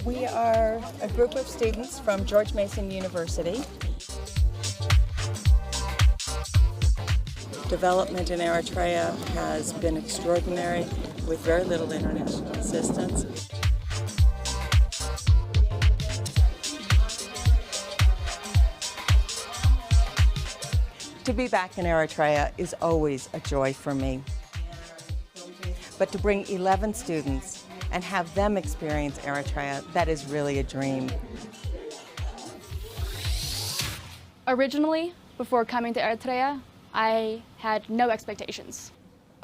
We are a group of students from George Mason University. Development in Eritrea has been extraordinary with very little international assistance. To be back in Eritrea is always a joy for me. But to bring 11 students and have them experience Eritrea, that is really a dream. Originally, before coming to Eritrea, I had no expectations.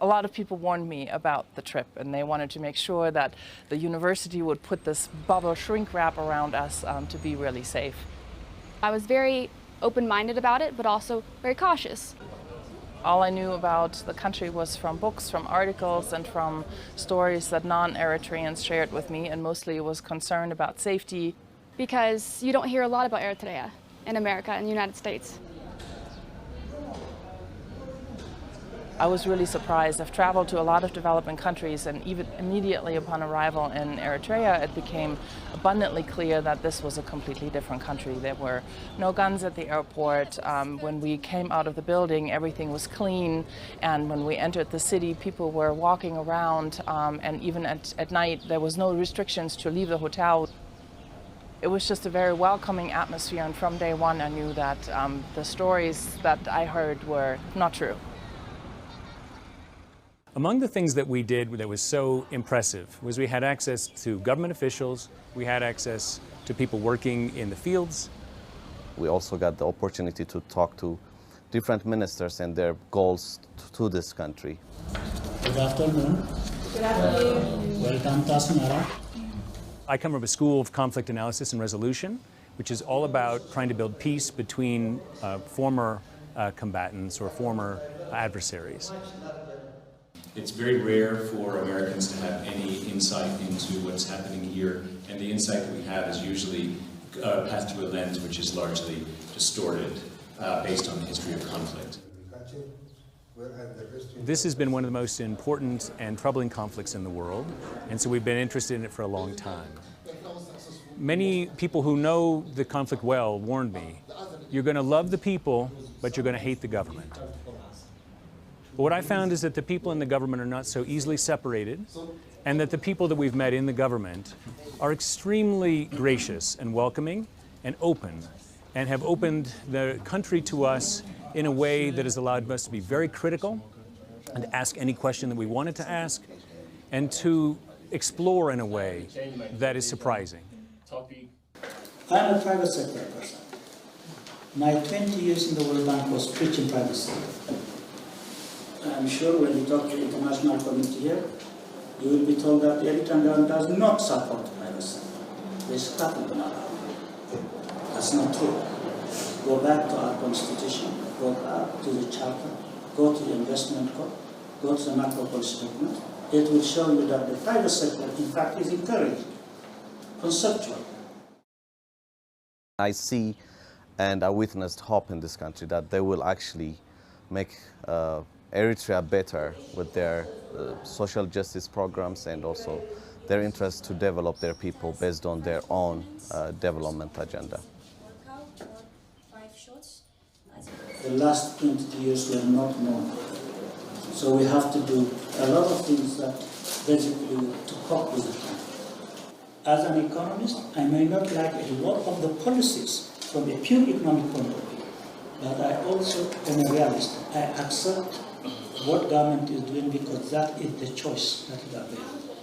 A lot of people warned me about the trip, and they wanted to make sure that the university would put this bubble shrink wrap around us to be really safe. I was very open-minded about it, but also very cautious. All I knew about the country was from books, from articles, and from stories that non-Eritreans shared with me, and mostly was concerned about safety. Because you don't hear a lot about Eritrea in America and the United States. I was really surprised. I've traveled to a lot of developing countries, and even immediately upon arrival in Eritrea, it became abundantly clear that this was a completely different country. There were no guns at the airport. When we came out of the building, everything was clean, and when we entered the city, people were walking around, and even at night, there was no restrictions to leave the hotel. It was just a very welcoming atmosphere, and from day one, I knew that the stories that I heard were not true. Among the things that we did that was so impressive was we had access to government officials, we had access to people working in the fields. We also got the opportunity to talk to different ministers and their goals to this country. Good afternoon. Good afternoon. Welcome to Asmara. I come from a school of conflict analysis and resolution, which is all about trying to build peace between former combatants or former adversaries. It's very rare for Americans to have any insight into what's happening here, and the insight that we have is usually passed through a lens which is largely distorted based on the history of conflict. This has been one of the most important and troubling conflicts in the world, and so we've been interested in it for a long time. Many people who know the conflict well warned me, you're going to love the people, but you're going to hate the government. But what I found is that the people in the government are not so easily separated, and that the people that we've met in the government are extremely gracious and welcoming and open, and have opened the country to us in a way that has allowed us to be very critical and to ask any question that we wanted to ask, and to explore in a way that is surprising. I'm a private sector person. My 20 years in the World Bank was preaching private sector. I'm sure when you talk to the international community here, you will be told that the Eritrean government does not support private sector. They scrap it around. That's not true. Go back to our constitution, go back to the charter, go to the investment code, go to the macro policy document. It will show you that the private sector, in fact, is encouraged conceptually. I see and I witnessed hope in this country that they will actually make Eritrea better with their social justice programs and also their interest to develop their people based on their own development agenda. The last 20 years were not known. So we have to do a lot of things that basically to cope with it. As an economist, I may not like a lot of the policies from a pure economic point of view, but I also am a realist. I accept what government is doing because that is the choice that is available.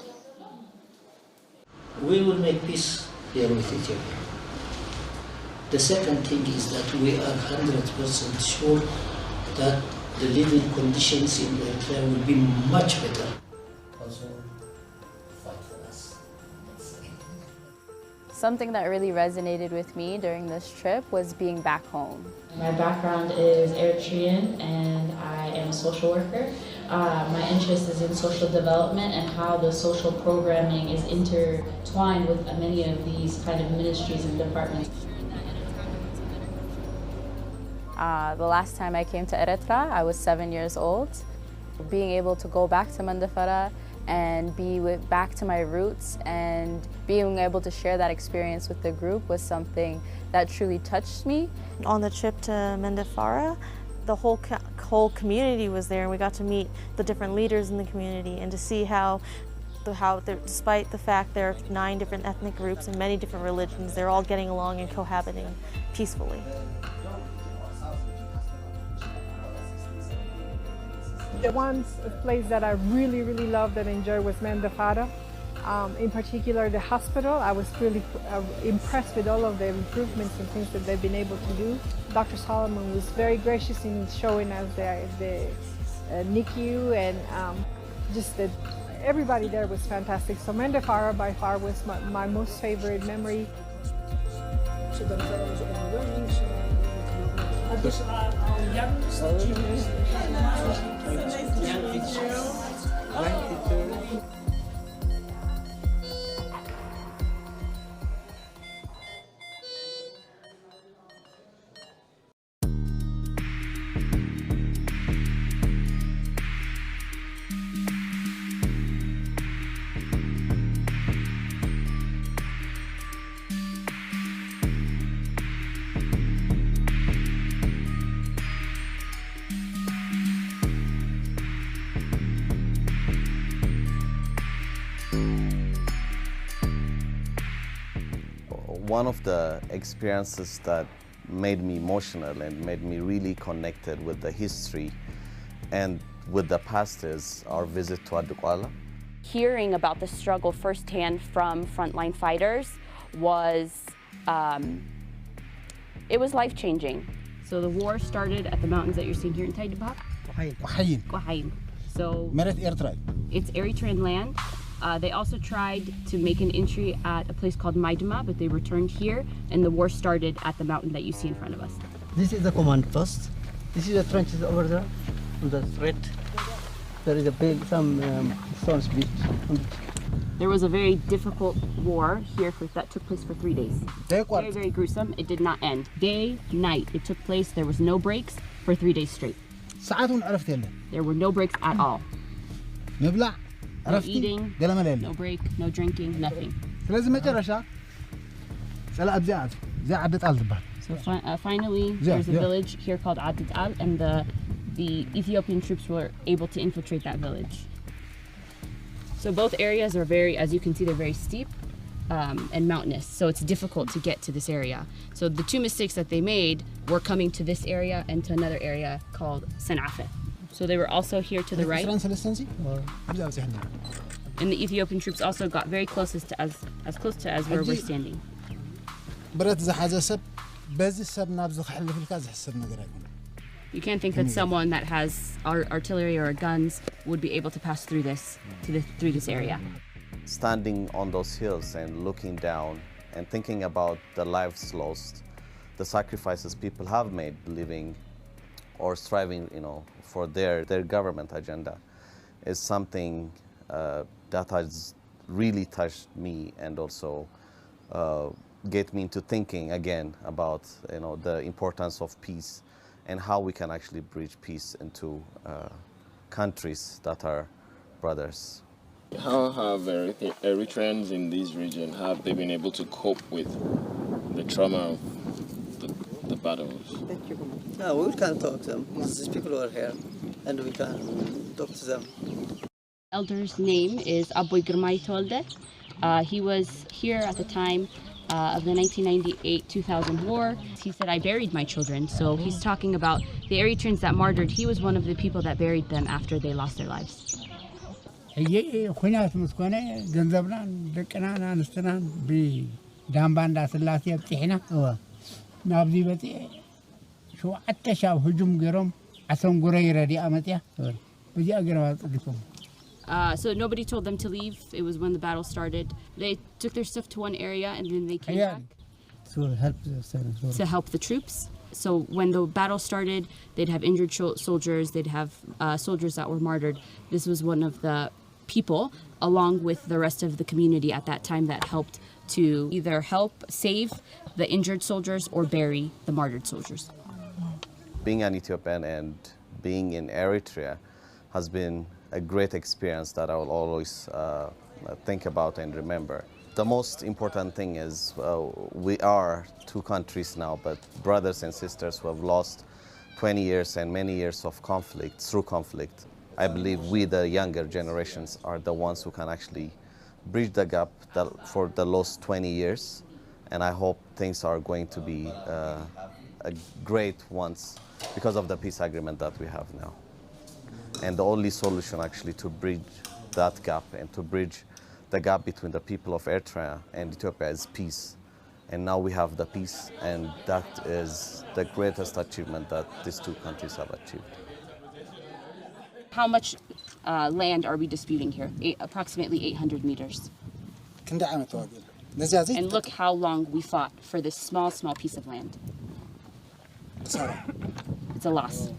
We will make peace here with Ethiopia. The second thing is that we are 100% sure that the living conditions in Eritrea will be much better. Also, fight for us. Something that really resonated with me during this trip was being back home. My background is Eritrean and I am a social worker. My interest is in social development and how the social programming is intertwined with many of these kind of ministries and departments. The last time I came to Eritrea, I was 7 years old. Being able to go back to Mandafara and back to my roots, and being able to share that experience with the group was something that truly touched me. On the trip to Mendefara, the whole community was there, and we got to meet the different leaders in the community and to see how despite the fact there are 9 different ethnic groups and many different religions, they're all getting along and cohabiting peacefully. The one place that I really loved and enjoyed was Mendefara. In particular, the hospital. I was really impressed with all of the improvements and things that they've been able to do. Dr. Solomon was very gracious in showing us the NICU, and everybody there was fantastic. So Mendefara by far was my most favorite memory. One of the experiences that made me emotional and made me really connected with the history and with the past is our visit to Adukwala. Hearing about the struggle firsthand from frontline fighters was, it was life-changing. So the war started at the mountains that you're seeing here in Taidabak. Quahayim. So it's Eritrean land. They also tried to make an entry at a place called Maidma, but they returned here, and the war started at the mountain that you see in front of us. This is the command post. This is the trenches over there on the threat. There is some stones beach. There was a very difficult war here that took place for 3 days. Very, very gruesome. It did not end. Day, night, it took place. There was no breaks for 3 days straight. There were no breaks at all. No eating, no break, no drinking, nothing. So finally, there's a village here called Adid Al, and the Ethiopian troops were able to infiltrate that village. So both areas are very, as you can see, they're very steep and mountainous, so it's difficult to get to this area. So the 2 mistakes that they made were coming to this area and to another area called San'afe. So they were also here to the right. And the Ethiopian troops also got very close as close to as where we're standing. You can't think that someone that has artillery or guns would be able to pass through through this area. Standing on those hills and looking down and thinking about the lives lost, the sacrifices people have made living or striving, for their government agenda, is something that has really touched me, and also get me into thinking again about the importance of peace and how we can actually bridge peace into countries that are brothers. How have Eritreans in this region, have they been able to cope with the trauma of the battles? No, we can talk to them. These people are here, and we can talk to them. Elder's name is Aboy Girmay Tolde. He was here at the time of the 1998-2000 war. He said, I buried my children. So he's talking about the Eritreans that martyred. He was one of the people that buried them after they lost their lives. So nobody told them to leave. It was when the battle started. They took their stuff to one area and then they came back to help the troops. So when the battle started, they'd have injured soldiers, they'd have soldiers that were martyred. This was one of the people, along with the rest of the community at that time, that helped to either help save the injured soldiers or bury the martyred soldiers. Being an Ethiopian and being in Eritrea has been a great experience that I will always think about and remember. The most important thing is we are two countries now, but brothers and sisters who have lost 20 years and many years of conflict, through conflict. I believe we, the younger generations, are the ones who can actually bridge the gap for the lost 20 years. And I hope things are going to be a great ones because of the peace agreement that we have now. And the only solution actually to bridge that gap and to bridge the gap between the people of Eritrea and Ethiopia is peace. And now we have the peace, and that is the greatest achievement that these two countries have achieved. How much land are we disputing here? Approximately 800 meters. And look how long we fought for this small piece of land. It's a loss.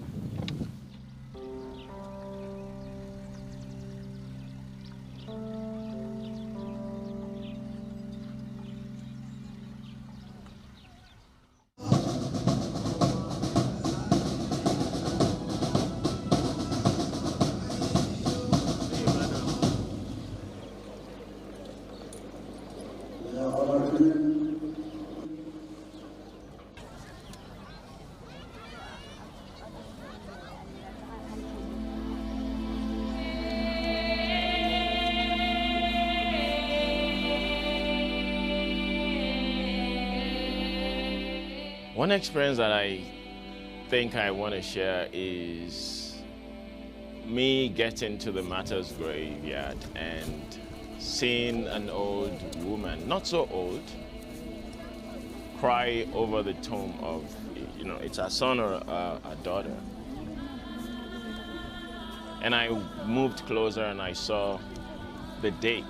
One experience that I think I want to share is me getting to the martyr's graveyard and seeing an old woman, not so old, cry over the tomb of, it's a son or a daughter. And I moved closer and I saw the date.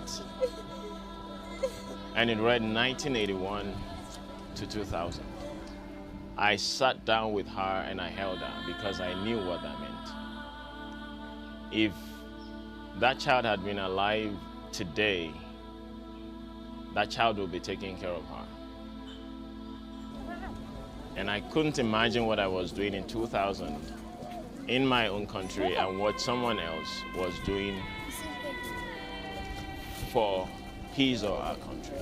And it read 1981 to 2000. I sat down with her and I held her because I knew what that meant. If that child had been alive today, that child would be taking care of her. And I couldn't imagine what I was doing in 2000 in my own country and what someone else was doing for his or her country.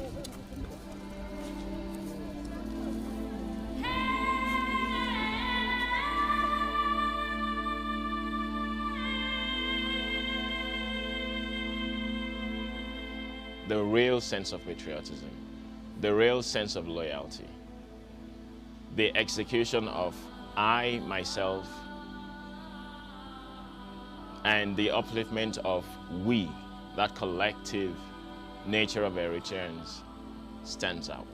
The real sense of patriotism, the real sense of loyalty, the execution of I, myself, and the upliftment of we, that collective nature of Eritreans, stands out.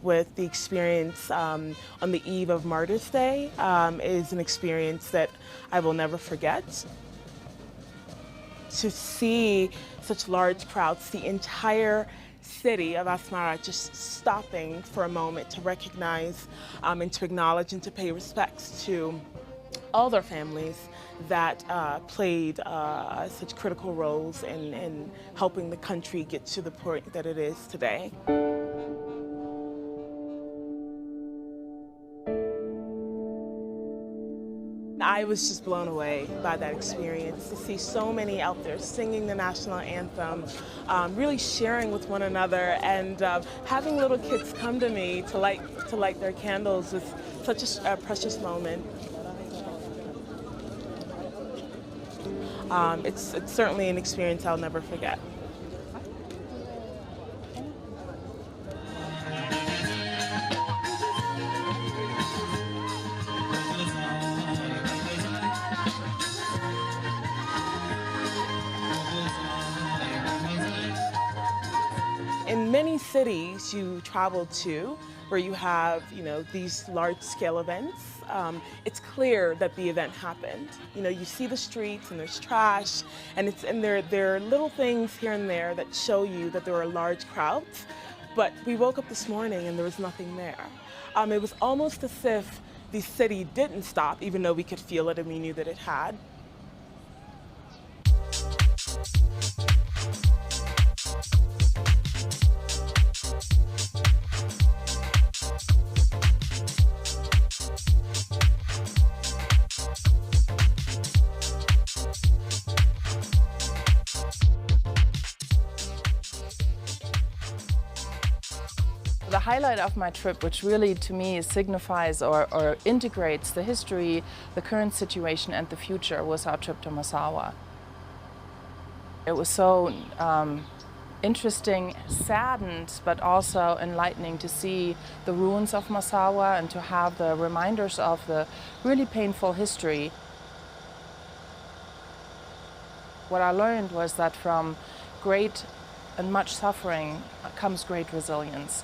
With the experience on the eve of Martyrs' Day is an experience that I will never forget. To see such large crowds, the entire city of Asmara just stopping for a moment to recognize and to acknowledge and to pay respects to all their families that played such critical roles in helping the country get to the point that it is today. I was just blown away by that experience, to see so many out there singing the national anthem, really sharing with one another, and having little kids come to me to light their candles was such a precious moment. It's certainly an experience I'll never forget. in many cities you travel to, where you have, these large-scale events, it's clear that the event happened. You see the streets and there's trash, and there are little things here and there that show you that there are large crowds. But we woke up this morning and there was nothing there. It was almost as if the city didn't stop, even though we could feel it and we knew that it had. The highlight of my trip, which really to me signifies or integrates the history, the current situation and the future, was our trip to Massawa. It was so interesting, saddened, but also enlightening to see the ruins of Massawa and to have the reminders of the really painful history. What I learned was that from great and much suffering comes great resilience.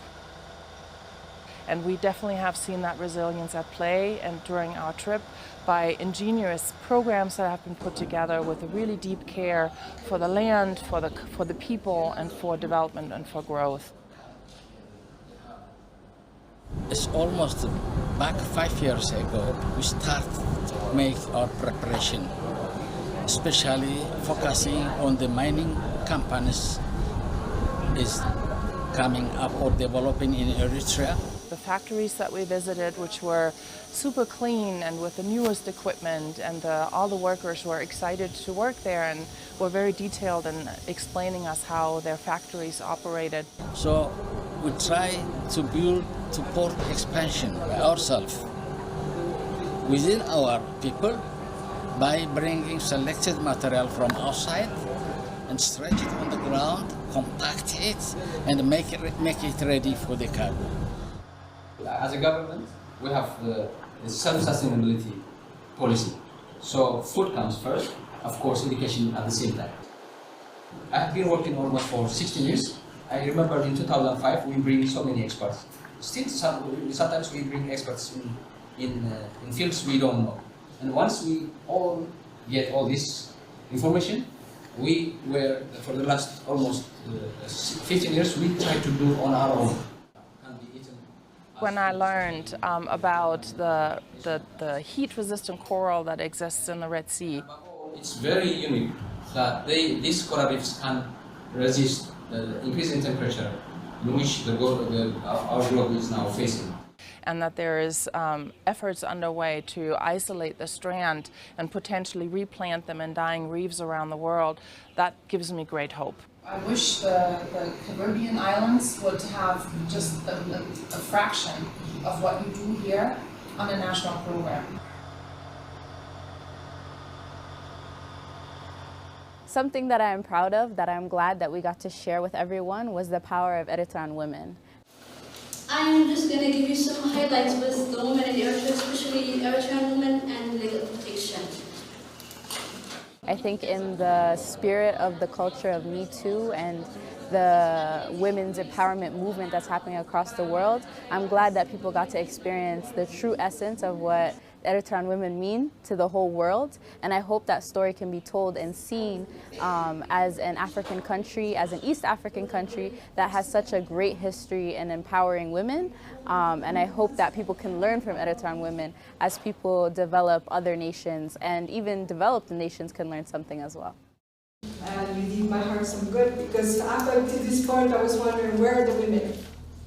And we definitely have seen that resilience at play and during our trip by ingenious programs that have been put together with a really deep care for the land, for the people, and for development and for growth. It's almost back 5 years ago, we started to make our preparation, especially focusing on the mining companies is coming up or developing in Eritrea. The factories that we visited, which were super clean and with the newest equipment, and all the workers were excited to work there and were very detailed in explaining us how their factories operated. So we try to build support expansion by ourselves within our people by bringing selected material from outside and stretch it on the ground, compact it, and make it ready for the cargo. As a government, we have the self-sustainability policy. So food comes first, of course, education at the same time. I have been working almost for 16 years. I remember in 2005 we bring so many experts. Still, sometimes we bring experts in fields we don't know. And once we all get all this information, we were, for the last almost 15 years, we try to do on our own. When I learned about the heat-resistant coral that exists in the Red Sea. It's very unique that these coral reefs can resist the increase in temperature in which our globe is now facing. And that there is efforts underway to isolate the strand and potentially replant them in dying reefs around the world. That gives me great hope. I wish the Caribbean islands would have just a fraction of what you do here on a national program. Something that I am proud of, that I'm glad that we got to share with everyone, was the power of Eritrean women. I'm just going to give you some highlights with the women in Eritrea, especially Eritrean women and legal protection. I think in the spirit of the culture of Me Too and the women's empowerment movement that's happening across the world, I'm glad that people got to experience the true essence of what Eritrean women mean to the whole world. And I hope that story can be told and seen as an African country, as an East African country that has such a great history in empowering women. And I hope that people can learn from Eritrean women as people develop other nations, and even developed nations can learn something as well. And you did my heart some good, because up until this point I was wondering, where are the women?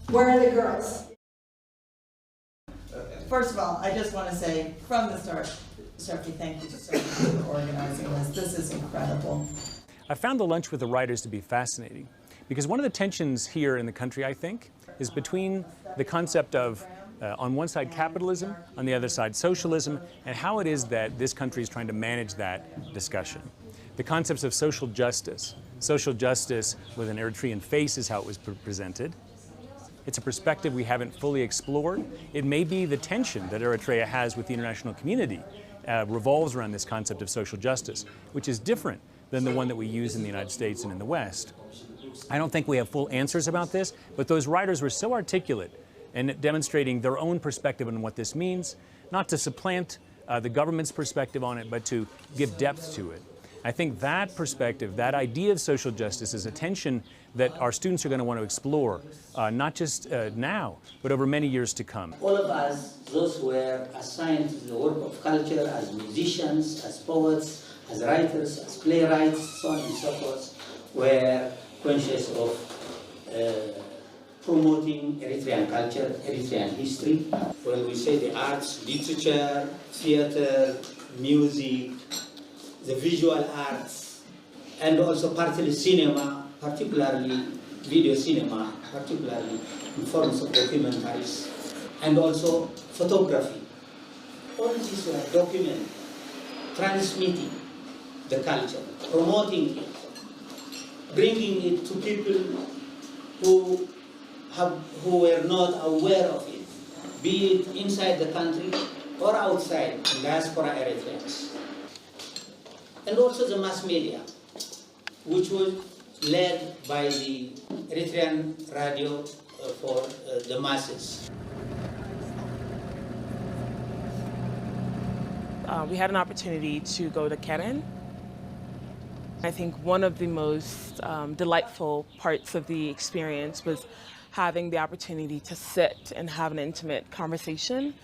Where are the girls? First of all, I just want to say from the start, Sophie, thank you so much for organizing this. This is incredible. I found the lunch with the writers to be fascinating because one of the tensions here in the country, I think, is between the concept of, on one side, capitalism, on the other side, socialism, and how it is that this country is trying to manage that discussion. The concepts of social justice with an Eritrean face is how it was presented. It's a perspective we haven't fully explored. It may be the tension that Eritrea has with the international community revolves around this concept of social justice, which is different than the one that we use in the United States and in the West. I don't think we have full answers about this, but those writers were so articulate and demonstrating their own perspective on what this means, not to supplant the government's perspective on it, but to give depth to it. I think that perspective, that idea of social justice is a tension that our students are going to want to explore, not just now, but over many years to come. All of us, those who were assigned to the work of culture as musicians, as poets, as writers, as playwrights, so on and so forth, were conscious of promoting Eritrean culture, Eritrean history. When we say the arts, literature, theater, music, the visual arts, and also partly cinema, particularly video cinema, particularly in forms of documentaries, and also photography. All these were documented, transmitting the culture, promoting it, bringing it to people who were not aware of it, be it inside the country or outside, diaspora Eritreans. And also the mass media, which was led by the Eritrean radio for the masses. We had an opportunity to go to Keren. I think one of the most delightful parts of the experience was having the opportunity to sit and have an intimate conversation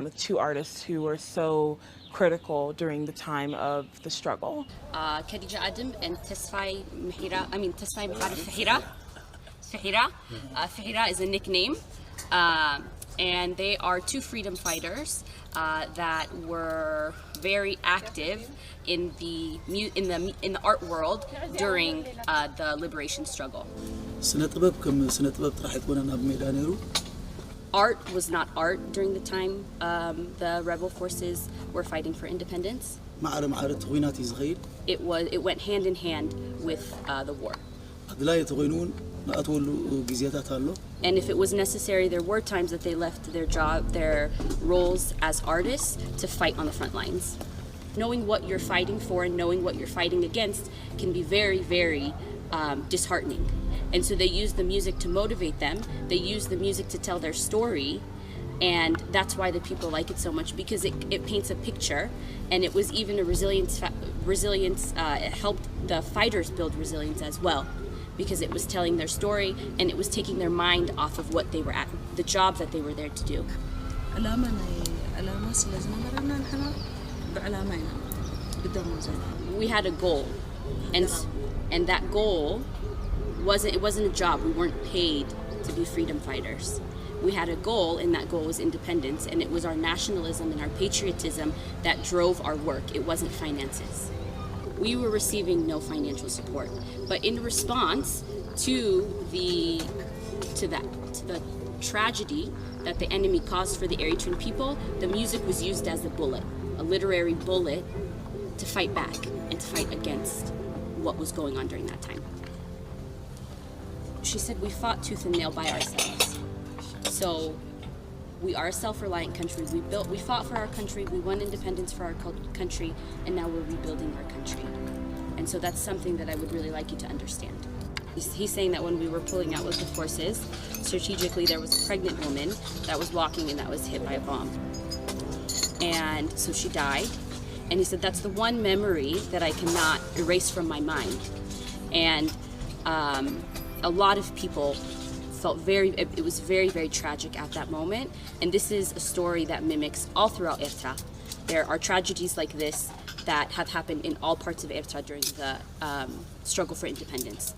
with two artists who were so critical during the time of the struggle. Khadija Adam and Tesfai Mahara Fahira. Fahira is a nickname, and they are two freedom fighters that were very active in the art world during the liberation struggle. Art was not art during the time the rebel forces were fighting for independence. It went hand in hand with the war. And if it was necessary, there were times that they left their roles as artists to fight on the front lines. Knowing what you're fighting for and knowing what you're fighting against can be very, very disheartening. And so they use the music to motivate them. They use the music to tell their story. And that's why the people like it so much, because it paints a picture. And it was even a resilience, it helped the fighters build resilience as well, because it was telling their story and it was taking their mind off of what they were at, the job that they were there to do. We had a goal, and that goal wasn't a job. We weren't paid to be freedom fighters. We had a goal, and that goal was independence, and it was our nationalism and our patriotism that drove our work. It wasn't finances. We were receiving no financial support, but in response to the tragedy that the enemy caused for the Eritrean people, the music was used as a bullet, a literary bullet, to fight back and to fight against what was going on during that time. She said we fought tooth and nail by ourselves. So we are a self-reliant country. We fought for our country, we won independence for our country, and now we're rebuilding our country. And so that's something that I would really like you to understand. He's saying that when we were pulling out with the forces, strategically there was a pregnant woman that was walking and that was hit by a bomb. And so she died. And he said that's the one memory that I cannot erase from my mind. And a lot of people felt it was very, very tragic at that moment. And this is a story that mimics all throughout Eritrea. There are tragedies like this that have happened in all parts of Eritrea during the struggle for independence.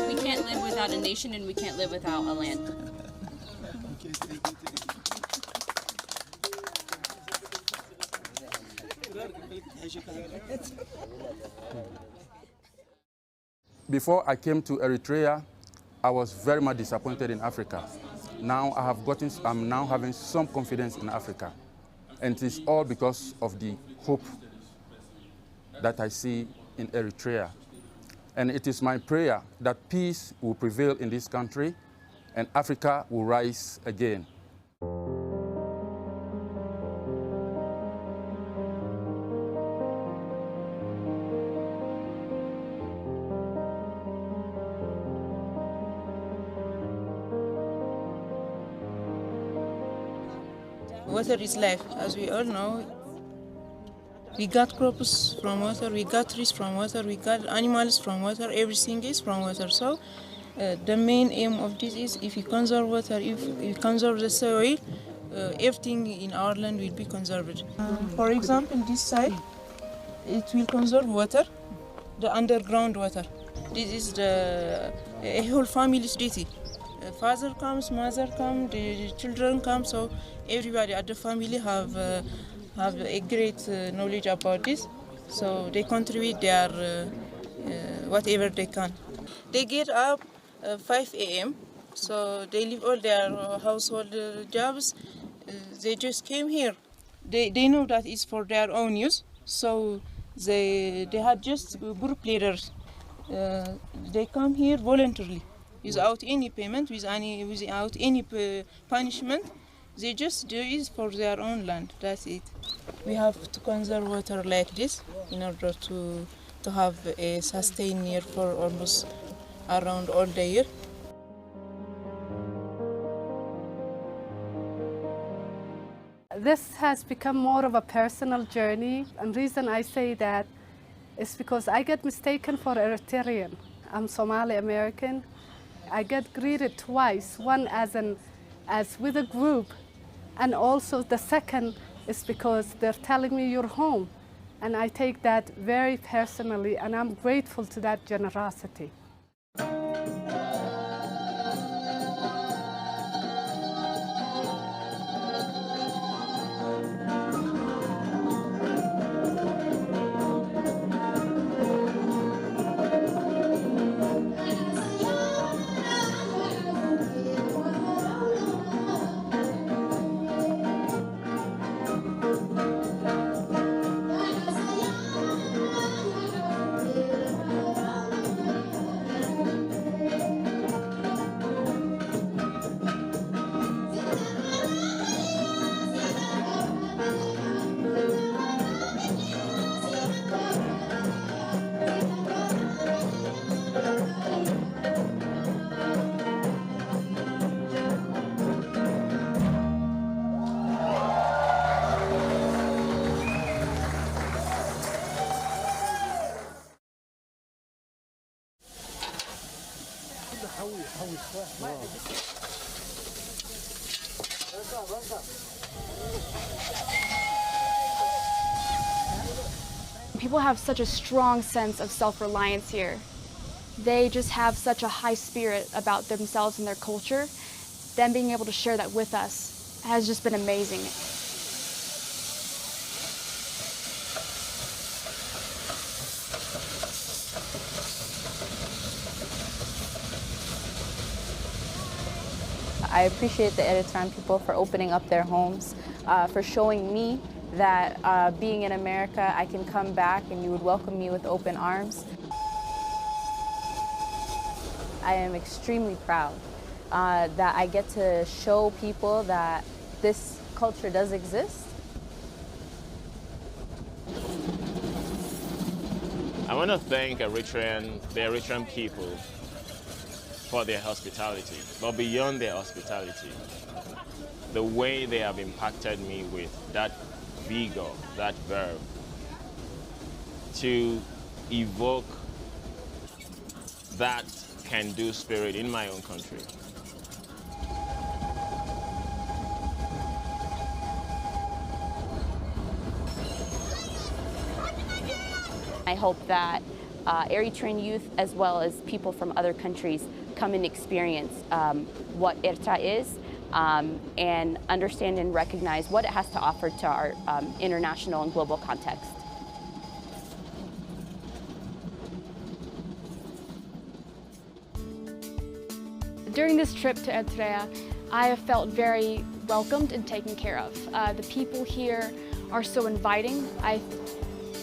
We can't live without a nation and we can't live without a land. Before I came to Eritrea, I was very much disappointed in Africa. Now I'm now having some confidence in Africa. And it is all because of the hope that I see in Eritrea. And it is my prayer that peace will prevail in this country and Africa will rise again. Water is life, as we all know. We got crops from water, we got trees from water, we got animals from water, everything is from water. So the main aim of this is if we conserve water, if we conserve the soil, everything in our land will be conserved. For example, this side, it will conserve water, the underground water. This is a whole family's duty. Father comes, mother comes, the children come, so everybody at the family have a great knowledge about this. So they contribute their whatever they can. They get up 5 a.m. So they leave all their household jobs. They just came here. They know that it's for their own use. So they had just group leaders. They come here voluntarily, without any payment, without any punishment. They just do it for their own land. That's it. We have to conserve water like this in order to have a sustained year for almost around all the year. This has become more of a personal journey, and the reason I say that is because I get mistaken for Eritrean. I'm Somali American. I get greeted twice, one as with a group, and also the second is because they're telling me you're home. And I take that very personally, and I'm grateful to that generosity. People have such a strong sense of self-reliance here. They just have such a high spirit about themselves and their culture. Them being able to share that with us has just been amazing. I appreciate the Eritrean people for opening up their homes, for showing me that being in America, I can come back and you would welcome me with open arms. I am extremely proud that I get to show people that this culture does exist. I want to thank the Eritrean people for their hospitality, but beyond their hospitality, the way they have impacted me with that vigor, that verb, to evoke that can-do spirit in my own country. I hope that Eritrean youth, as well as people from other countries, come and experience what ERITREA is and understand and recognize what it has to offer to our international and global context. During this trip to Eritrea, I have felt very welcomed and taken care of. The people here are so inviting. I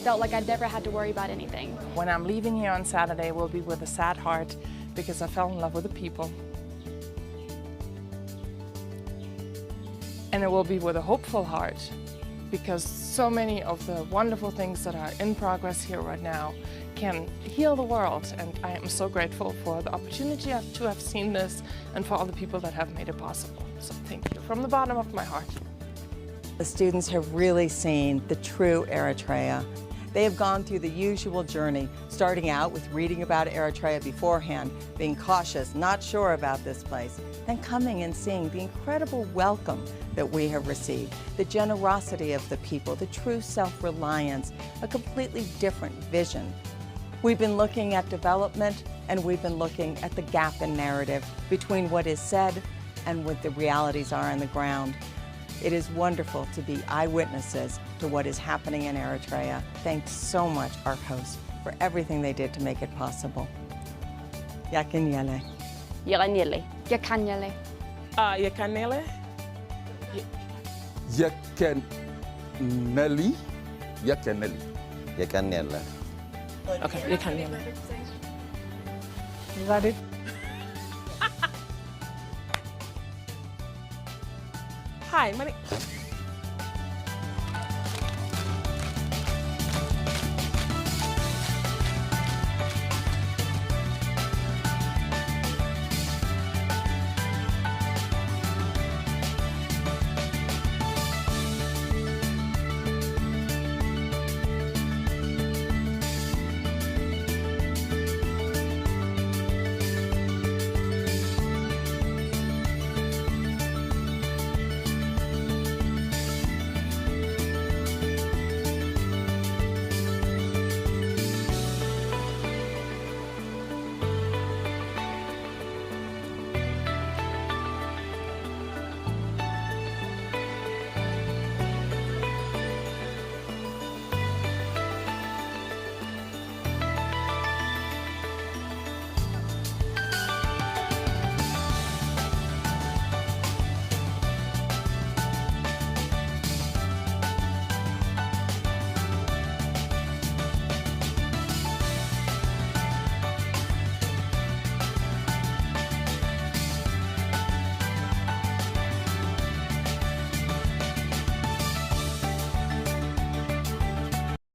felt like I never had to worry about anything. When I'm leaving here on Saturday, we'll be with a sad heart because I fell in love with the people. And it will be with a hopeful heart because so many of the wonderful things that are in progress here right now can heal the world. And I am so grateful for the opportunity to have seen this and for all the people that have made it possible. So thank you from the bottom of my heart. The students have really seen the true Eritrea. They have gone through the usual journey, starting out with reading about Eritrea beforehand, being cautious, not sure about this place, then coming and seeing the incredible welcome that we have received, the generosity of the people, the true self-reliance, a completely different vision. We've been looking at development, and we've been looking at the gap in narrative between what is said and what the realities are on the ground. It is wonderful to be eyewitnesses to what is happening in Eritrea. Thanks so much, our hosts, for everything they did to make it possible. Yakanyele. Yakanyele. Yakanyele. Yakanyele. Yakanelli. Yakanelli. Yakanele. Okay, Yakanyele. Is that it? Hi, my name.